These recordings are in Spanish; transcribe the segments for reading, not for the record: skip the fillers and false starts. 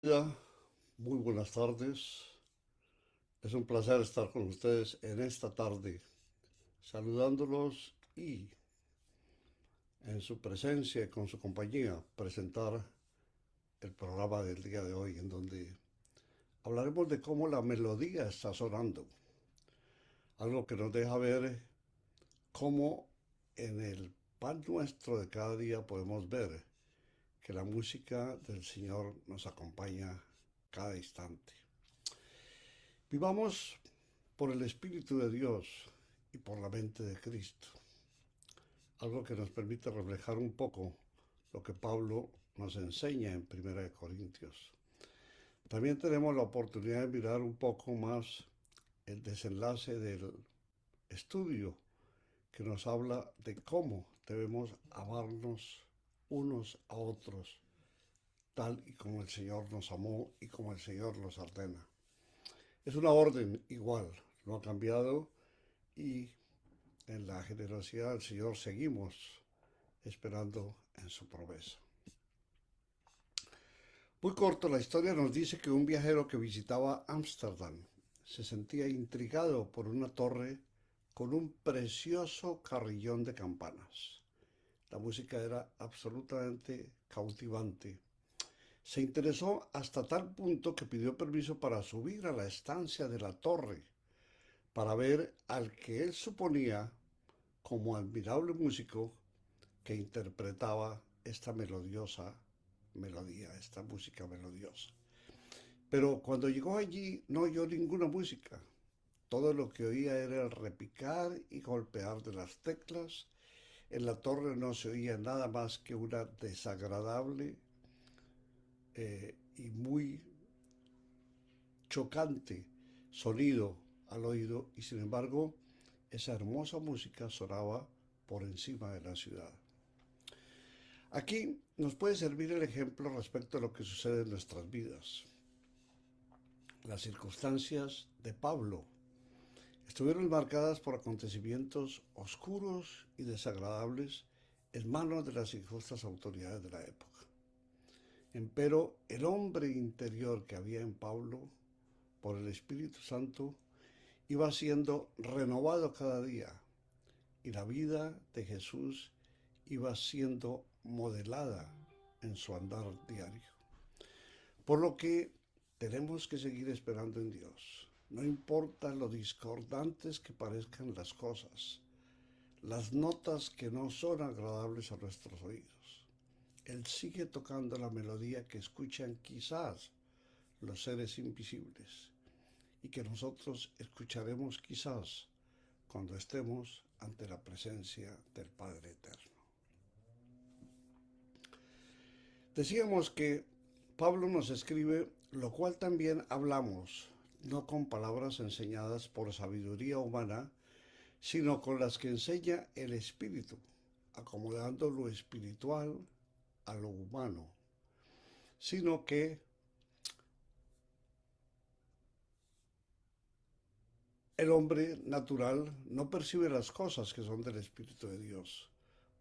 Hola, muy buenas tardes. Es un placer estar con ustedes en esta tarde, saludándolos y en su presencia y con su compañía presentar el programa del día de hoy, en donde hablaremos de cómo la melodía está sonando, algo que nos deja ver cómo en el pan nuestro de cada día podemos ver que la música del Señor nos acompaña cada instante. Vivamos por el Espíritu de Dios y por la mente de Cristo, algo que nos permite reflejar un poco lo que Pablo nos enseña en Primera de Corintios. También tenemos la oportunidad de mirar un poco más el desenlace del estudio que nos habla de cómo debemos amarnos unos a otros, tal y como el Señor nos amó y como el Señor nos ordena. Es una orden igual, no ha cambiado y en la generosidad del Señor seguimos esperando en su promesa. Muy corto, la historia nos dice que un viajero que visitaba Ámsterdam se sentía intrigado por una torre con un precioso carrillón de campanas. La música era absolutamente cautivante. Se interesó hasta tal punto que pidió permiso para subir a la estancia de la torre para ver al que él suponía como admirable músico que interpretaba esta melodía, esta música melodiosa. Pero cuando llegó allí no oyó ninguna música. Todo lo que oía era el repicar y golpear de las teclas. En la torre no se oía nada más que una desagradable y muy chocante sonido al oído y sin embargo esa hermosa música sonaba por encima de la ciudad. Aquí nos puede servir el ejemplo respecto a lo que sucede en nuestras vidas. Las circunstancias de Pablo estuvieron marcadas por acontecimientos oscuros y desagradables en manos de las injustas autoridades de la época. Empero el hombre interior que había en Pablo, por el Espíritu Santo, iba siendo renovado cada día y la vida de Jesús iba siendo modelada en su andar diario. Por lo que tenemos que seguir esperando en Dios. No importa lo discordantes que parezcan las cosas, las notas que no son agradables a nuestros oídos. Él sigue tocando la melodía que escuchan quizás los seres invisibles y que nosotros escucharemos quizás cuando estemos ante la presencia del Padre Eterno. Decíamos que Pablo nos escribe, lo cual también hablamos, no con palabras enseñadas por sabiduría humana, sino con las que enseña el Espíritu, acomodando lo espiritual a lo humano, sino que el hombre natural no percibe las cosas que son del Espíritu de Dios,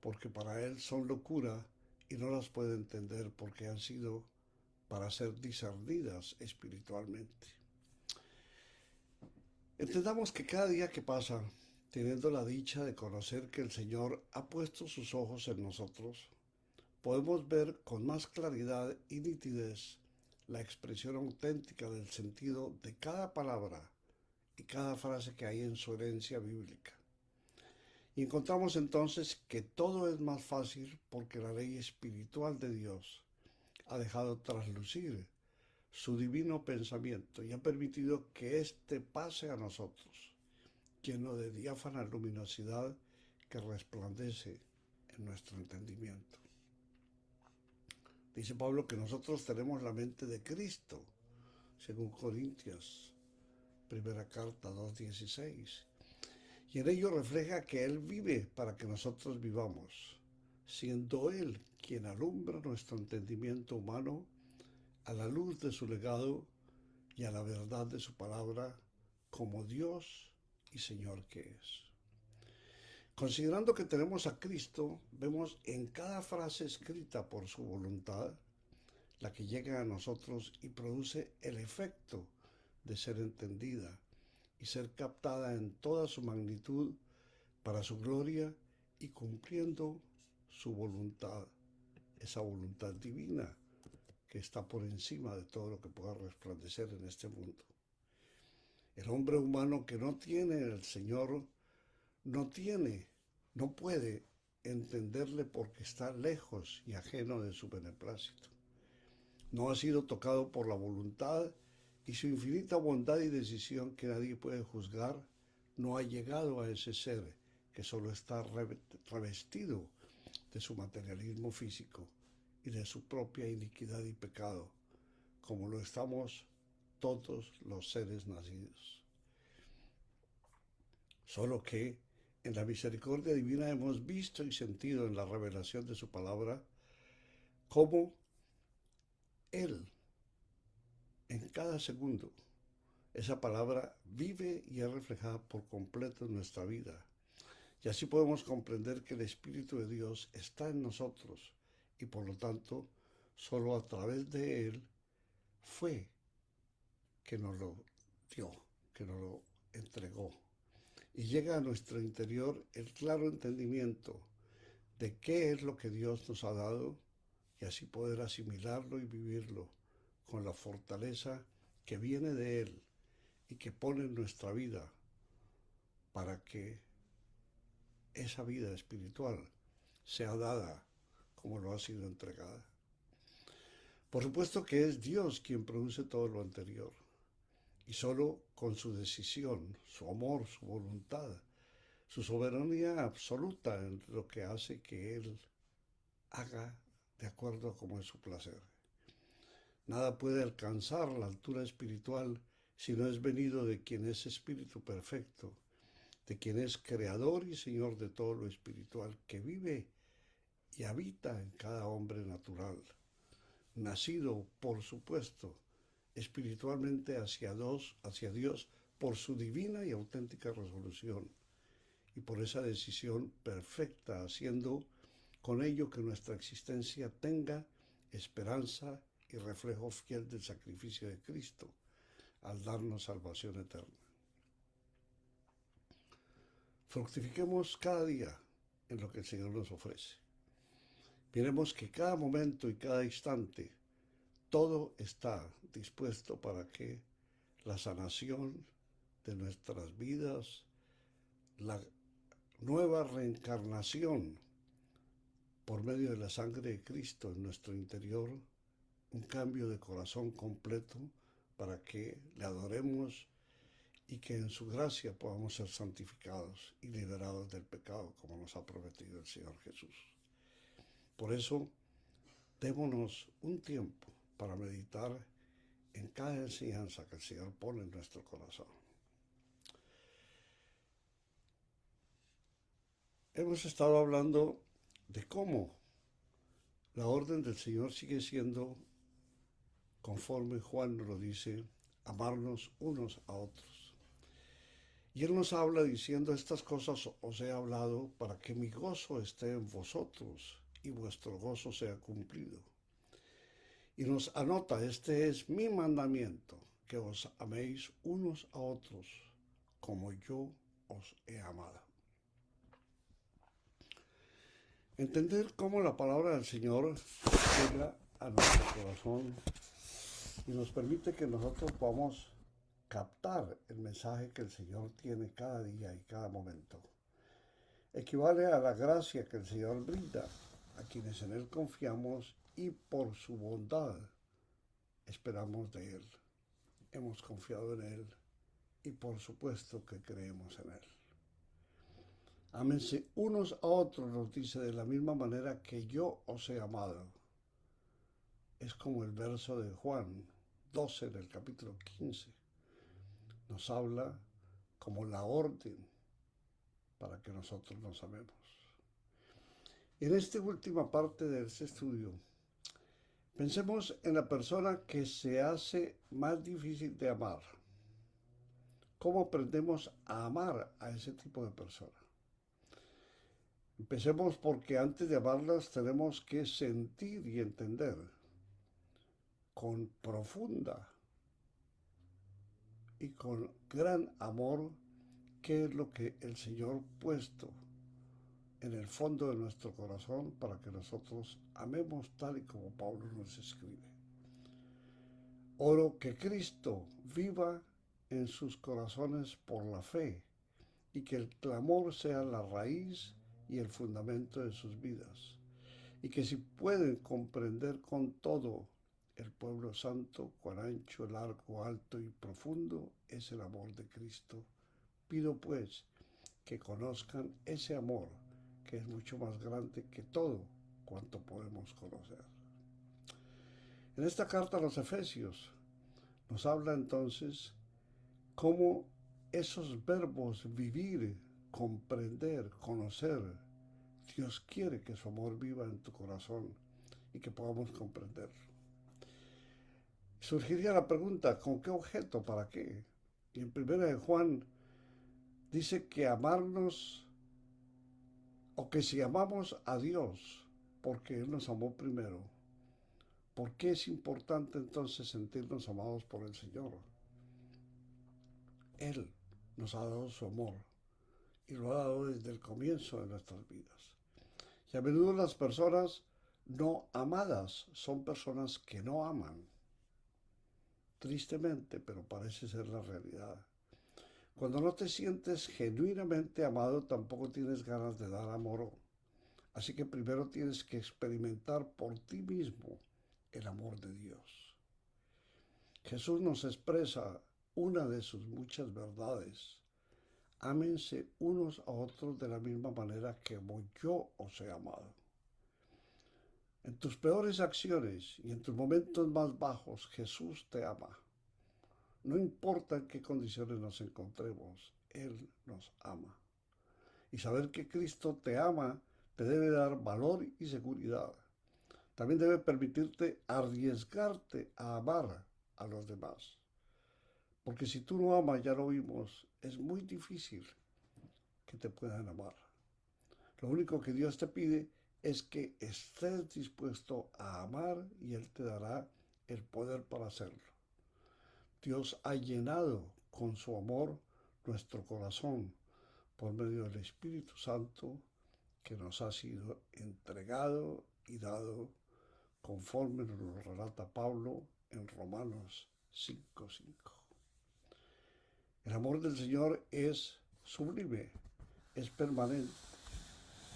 porque para él son locura y no las puede entender porque han sido para ser discernidas espiritualmente. Entendamos que cada día que pasa, teniendo la dicha de conocer que el Señor ha puesto sus ojos en nosotros, podemos ver con más claridad y nitidez la expresión auténtica del sentido de cada palabra y cada frase que hay en su herencia bíblica. Y encontramos entonces que todo es más fácil porque la ley espiritual de Dios ha dejado traslucir su divino pensamiento y ha permitido que éste pase a nosotros, lleno de diáfana luminosidad que resplandece en nuestro entendimiento. Dice Pablo que nosotros tenemos la mente de Cristo, según Corintios, primera carta 2:16. Y en ello refleja que Él vive para que nosotros vivamos, siendo Él quien alumbra nuestro entendimiento humano a la luz de su legado y a la verdad de su palabra como Dios y Señor que es. Considerando que tenemos a Cristo, vemos en cada frase escrita por su voluntad la que llega a nosotros y produce el efecto de ser entendida y ser captada en toda su magnitud para su gloria y cumpliendo su voluntad, esa voluntad divina que está por encima de todo lo que pueda resplandecer en este mundo. El hombre humano que no tiene el Señor no puede entenderle porque está lejos y ajeno de su beneplácito. No ha sido tocado por la voluntad y su infinita bondad y decisión que nadie puede juzgar, no ha llegado a ese ser que solo está revestido de su materialismo físico y de su propia iniquidad y pecado, como lo estamos todos los seres nacidos. Solo que en la misericordia divina hemos visto y sentido en la revelación de su palabra cómo Él, en cada segundo, esa palabra vive y es reflejada por completo en nuestra vida. Y así podemos comprender que el Espíritu de Dios está en nosotros y por lo tanto solo a través de Él fue que nos lo dio, que nos lo entregó. Y llega a nuestro interior el claro entendimiento de qué es lo que Dios nos ha dado y así poder asimilarlo y vivirlo con la fortaleza que viene de Él y que pone en nuestra vida para que esa vida espiritual sea dada como lo ha sido entregada. Por supuesto que es Dios quien produce todo lo anterior y solo con su decisión, su amor, su voluntad, su soberanía absoluta en lo que hace que Él haga de acuerdo a como es su placer. Nada puede alcanzar la altura espiritual si no es venido de quien es Espíritu perfecto, de quien es Creador y Señor de todo lo espiritual, que vive y habita en cada hombre natural, nacido, por supuesto, espiritualmente hacia Dios por su divina y auténtica resolución y por esa decisión perfecta, haciendo con ello que nuestra existencia tenga esperanza y reflejo fiel del sacrificio de Cristo al darnos salvación eterna. Fructifiquemos cada día en lo que el Señor nos ofrece. Miremos que cada momento y cada instante todo está dispuesto para que la sanación de nuestras vidas, la nueva reencarnación por medio de la sangre de Cristo en nuestro interior, un cambio de corazón completo para que le adoremos y que en su gracia podamos ser santificados y liberados del pecado como nos ha prometido el Señor Jesús. Por eso, démonos un tiempo para meditar en cada enseñanza que el Señor pone en nuestro corazón. Hemos estado hablando de cómo la orden del Señor sigue siendo, conforme Juan nos lo dice, amarnos unos a otros. Y Él nos habla diciendo, estas cosas os he hablado para que mi gozo esté en vosotros y vuestro gozo sea cumplido. Y nos anota, este es mi mandamiento, que os améis unos a otros como yo os he amado. Entender cómo la palabra del Señor llega a nuestro corazón y nos permite que nosotros podamos captar el mensaje que el Señor tiene cada día y cada momento. Equivale a la gracia que el Señor brinda a quienes en Él confiamos y por su bondad esperamos de Él. Hemos confiado en Él y por supuesto que creemos en Él. Ámense unos a otros, nos dice, de la misma manera que yo os he amado. Es como el verso de Juan 12 del capítulo 15. Nos habla como la orden para que nosotros nos amemos. En esta última parte de este estudio, pensemos en la persona que se hace más difícil de amar. ¿Cómo aprendemos a amar a ese tipo de persona? Empecemos porque antes de amarlas tenemos que sentir y entender con profunda y con gran amor qué es lo que el Señor ha puesto en el fondo de nuestro corazón para que nosotros amemos tal y como Pablo nos escribe. Oro que Cristo viva en sus corazones por la fe y que el clamor sea la raíz y el fundamento de sus vidas, y que si pueden comprender con todo el pueblo santo cuán ancho, largo, alto y profundo es el amor de Cristo, pido pues que conozcan ese amor que es mucho más grande que todo cuanto podemos conocer. En esta carta a los Efesios nos habla entonces cómo esos verbos vivir, comprender, conocer, Dios quiere que su amor viva en tu corazón y que podamos comprenderlo. Surgiría la pregunta, ¿con qué objeto? ¿Para qué? Y en 1 de Juan dice que amarnos, o que si amamos a Dios, porque Él nos amó primero, ¿por qué es importante entonces sentirnos amados por el Señor? Él nos ha dado su amor y lo ha dado desde el comienzo de nuestras vidas. Y a menudo las personas no amadas son personas que no aman. Tristemente, pero parece ser la realidad. Cuando no te sientes genuinamente amado, tampoco tienes ganas de dar amor. Así que primero tienes que experimentar por ti mismo el amor de Dios. Jesús nos expresa una de sus muchas verdades. Ámense unos a otros de la misma manera que yo os he amado. En tus peores acciones y en tus momentos más bajos, Jesús te ama. No importa en qué condiciones nos encontremos, Él nos ama. Y saber que Cristo te ama te debe dar valor y seguridad. También debe permitirte arriesgarte a amar a los demás. Porque si tú no amas, ya lo vimos, es muy difícil que te puedan amar. Lo único que Dios te pide es que estés dispuesto a amar y Él te dará el poder para hacerlo. Dios ha llenado con su amor nuestro corazón por medio del Espíritu Santo que nos ha sido entregado y dado conforme nos lo relata Pablo en Romanos 5:5. El amor del Señor es sublime, es permanente,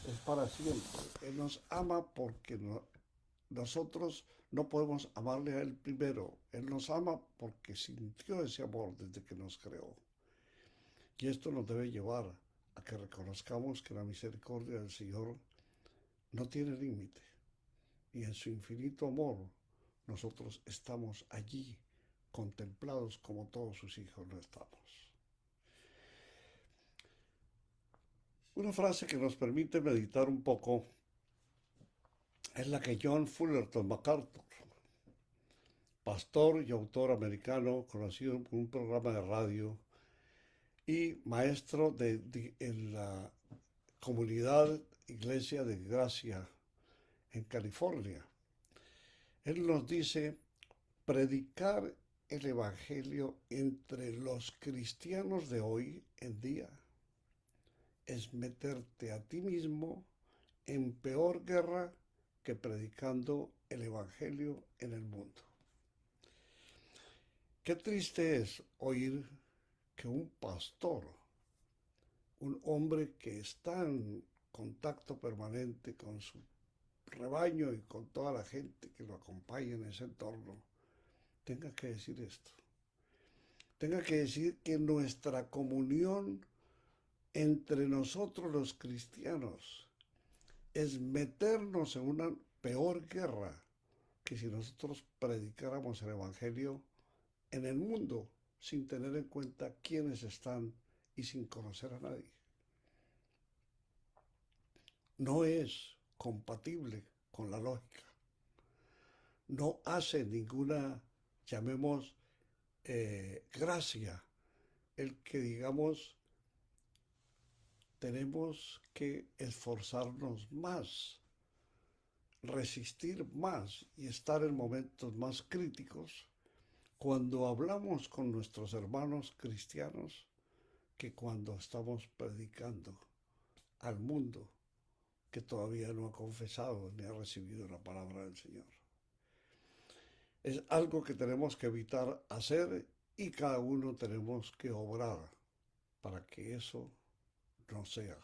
es para siempre. Él nos ama porque nosotros no podemos amarle a Él primero. Él nos ama porque sintió ese amor desde que nos creó. Y esto nos debe llevar a que reconozcamos que la misericordia del Señor no tiene límite. Y en su infinito amor nosotros estamos allí contemplados como todos sus hijos lo estamos. Una frase que nos permite meditar un poco es la que John Fullerton MacArthur, pastor y autor americano conocido por un programa de radio y maestro en la comunidad Iglesia de Gracia en California. Él nos dice, predicar el Evangelio entre los cristianos de hoy en día es meterte a ti mismo en peor guerra que predicando el Evangelio en el mundo. Qué triste es oír que un pastor, un hombre que está en contacto permanente con su rebaño y con toda la gente que lo acompaña en ese entorno, tenga que decir esto. Tenga que decir que nuestra comunión entre nosotros los cristianos es meternos en una peor guerra que si nosotros predicáramos el Evangelio en el mundo sin tener en cuenta quiénes están y sin conocer a nadie. No es compatible con la lógica. No hace ninguna, llamemos, gracia el que digamos tenemos que esforzarnos más resistir más y estar en momentos más críticos cuando hablamos con nuestros hermanos cristianos que cuando estamos predicando al mundo que todavía no ha confesado ni ha recibido la palabra del Señor. Es algo que tenemos que evitar hacer y cada uno tenemos que obrar para que eso no sea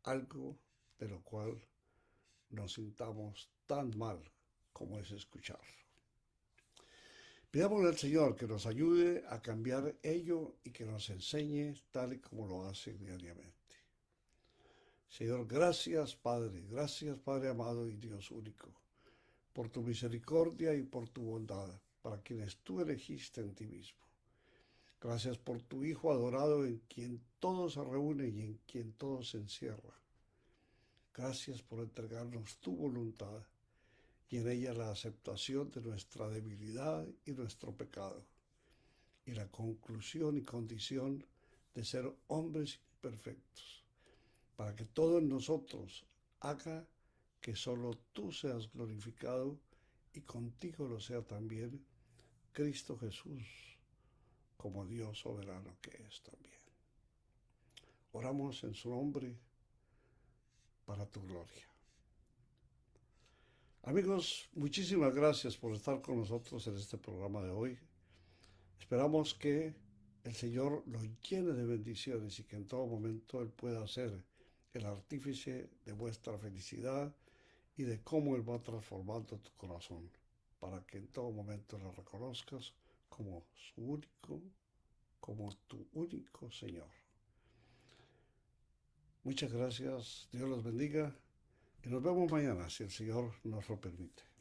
algo de lo cual nos sintamos tan mal como es escuchar. Pidámosle al Señor que nos ayude a cambiar ello y que nos enseñe tal y como lo hace diariamente. Señor, gracias Padre amado y Dios único, por tu misericordia y por tu bondad, para quienes tú elegiste en ti mismo. Gracias por tu Hijo adorado en quien todo se reúne y en quien todo se encierra. Gracias por entregarnos tu voluntad y en ella la aceptación de nuestra debilidad y nuestro pecado, y la conclusión y condición de ser hombres imperfectos, para que todo en nosotros haga que solo tú seas glorificado y contigo lo sea también Cristo Jesús, como Dios soberano que es también. Oramos en su nombre para tu gloria. Amigos, muchísimas gracias por estar con nosotros en este programa de hoy. Esperamos que el Señor lo llene de bendiciones y que en todo momento Él pueda ser el artífice de vuestra felicidad y de cómo Él va transformando tu corazón para que en todo momento lo reconozcas como su único, como tu único Señor. Muchas gracias, Dios los bendiga y nos vemos mañana si el Señor nos lo permite.